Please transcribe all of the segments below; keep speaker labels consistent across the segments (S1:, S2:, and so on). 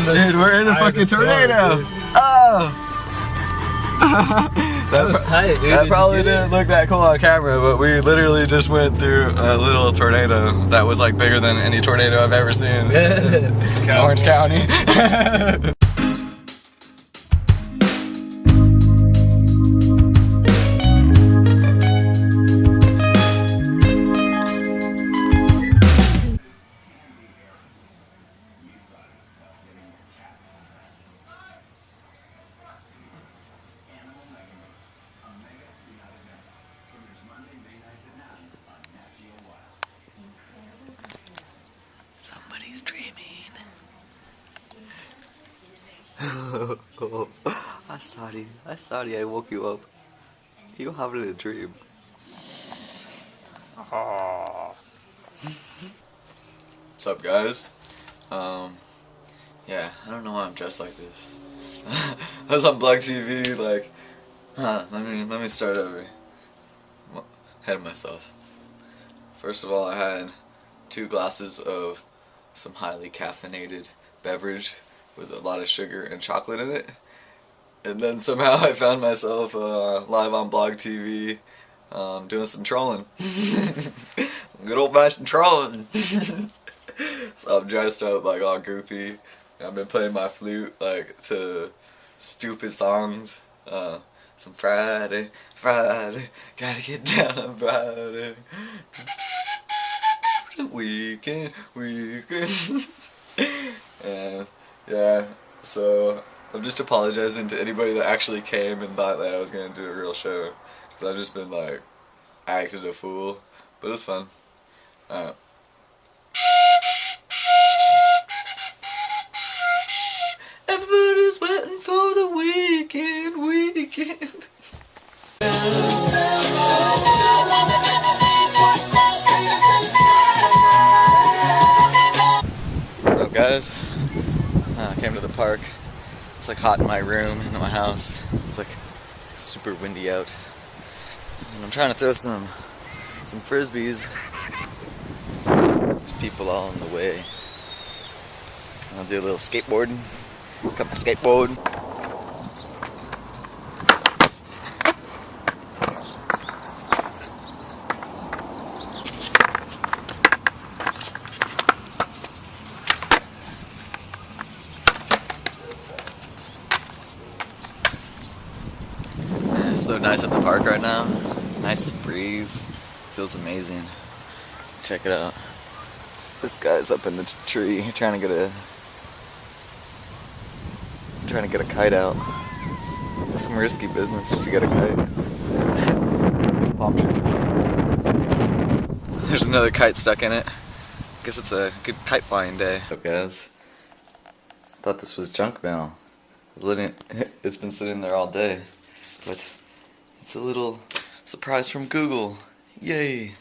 S1: Dude, we're in a fucking tornado. Oh.
S2: That was tight, dude.
S1: That probably didn't look that cool on camera, but we literally just went through a little tornado that was like bigger than any tornado I've ever seen in Orange County. Somebody's dreaming. I'm sorry I woke you up. You having a dream. What's up, guys? Yeah, I don't know why I'm dressed like this. I was on Blog TV, like, let me start over. Ahead of myself. First of all, I had 2 glasses of some highly caffeinated beverage with a lot of sugar and chocolate in it. And then somehow I found myself live on Blog TV doing some trolling. Some good old-fashioned trolling. So I'm dressed up like all goofy. I've been playing my flute like to stupid songs. Some Friday, gotta get down on Friday. Weekend. And yeah, so I'm just apologizing to anybody that actually came and thought that I was gonna do a real show, because I've just been like acting a fool, but it was fun. Everybody's waiting for the weekend. What's up, guys? I came to the park. It's like hot in my room, in my house. It's like super windy out. And I'm trying to throw some frisbees. There's people all in the way. I'll do a little skateboarding. Got my skateboard. It's so nice at the park right now. Nice breeze. Feels amazing. Check it out. This guy's up in the tree trying to get a kite out. It's some risky business to get a kite. Palm tree. There's another kite stuck in it. Guess it's a good kite flying day. What's up, guys? Thought this was junk mail. It's been sitting there all day, but it's a little surprise from Google. Yay!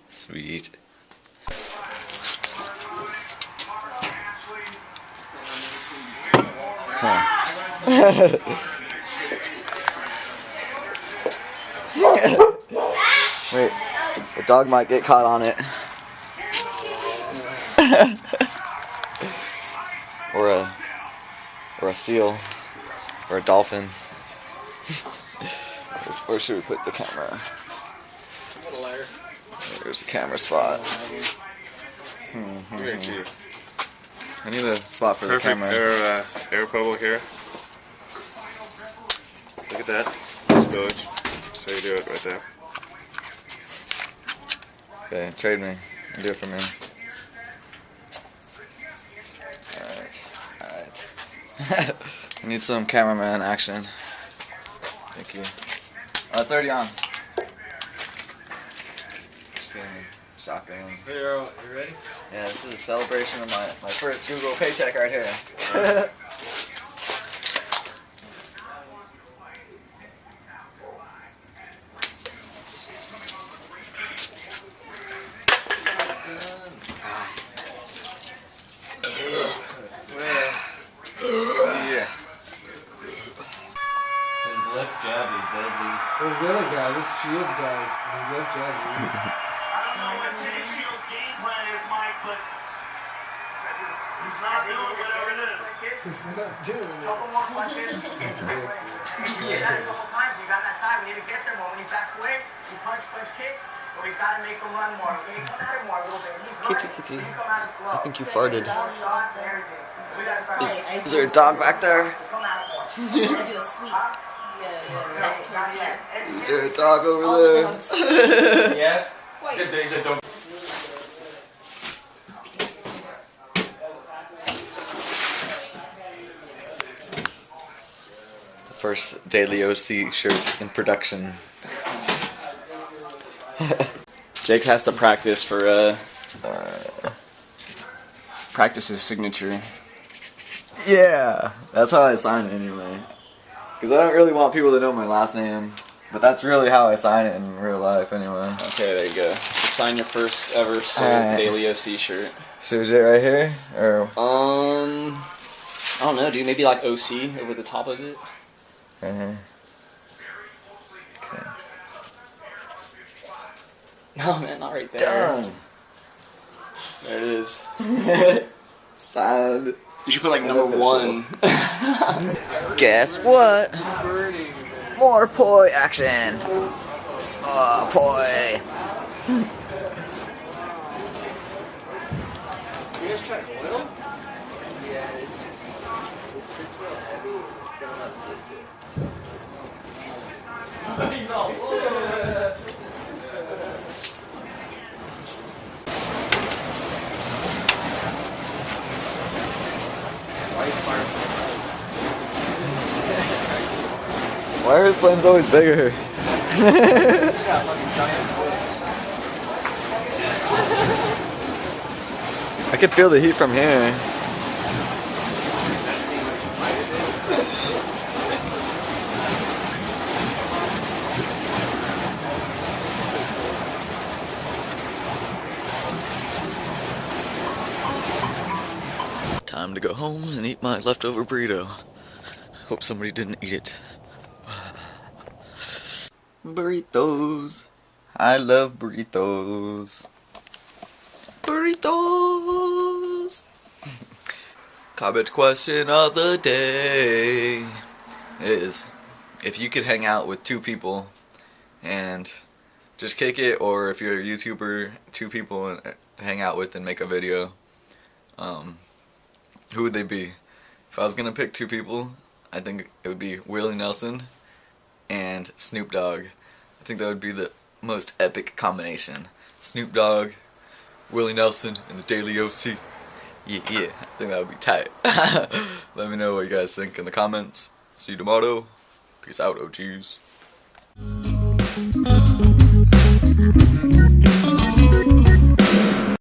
S1: Sweet. Wait, the dog might get caught on it. or a seal, or a dolphin. Where should we put the camera? There's the camera spot. I need a spot for the camera.
S3: Air bubble here. Look at that. Spillage. So you do it right there.
S1: Okay, trade me. Do it for me. Alright. I need some cameraman action. Thank you. Oh, it's already on. Just getting shotgun.
S2: Hey, you ready?
S1: Yeah, this is a celebration of my first Google paycheck right here.
S2: Left jab is deadly.
S4: There's the other guy, this shield guy, his left jab is
S5: I don't know what Jay Shield's game plan is, Mike, but he's not doing whatever it is. Couple more punches. You got it a couple times. You got that time. We need to get them more. When he backs away, you punch, kick. But we gotta make him run more. Okay, come at him more a little bit. He's running.
S1: Kitty,
S5: You come at him slow.
S1: I think you farted.
S5: More shots and everything. We gotta start.
S1: Is there a dog back there?
S5: Come at him more.
S6: I'm gonna do a sweep. Yeah, back towards you.
S1: Is there a dog over
S6: All the
S1: there?
S6: dogs.
S2: Yes.
S6: Wait.
S2: He said don't.
S1: First DailyOC shirt in production.
S7: Jake has to practice for practice his signature.
S1: Yeah, that's how I sign it anyway. Because I don't really want people to know my last name, but that's really how I sign it in real life anyway.
S7: Okay, there you go. Sign your first ever sold
S1: Alright.
S7: DailyOC shirt.
S1: So is it right here? Or
S7: I don't know, dude. Maybe like OC over the top of it.
S1: right here?
S7: No, man, not right there.
S1: Done!
S7: There it is.
S1: Signed.
S7: You should put like number 1.
S1: Guess what? More poi action! Oh, poi!
S4: You guys try oil? Yeah, it sits real heavy. It's got a lot of sit to it.
S2: He's all.
S1: Why are his flames always bigger?
S2: This has got fucking giant twigs.
S1: I can feel the heat from here. Time to go home and eat my leftover burrito. Hope somebody didn't eat it. Burritos. I love burritos. Burritos. Garbage question of the day is, if you could hang out with 2 people and just kick it, or if you're a YouTuber, 2 people and hang out with and make a video, who would they be? If I was gonna pick 2 people, I think it would be Willie Nelson and Snoop Dogg. I think that would be the most epic combination. Snoop Dogg, Willie Nelson, and the DailyOC. Yeah, I think that would be tight. Let me know what you guys think in the comments. See you tomorrow. Peace out, OGs.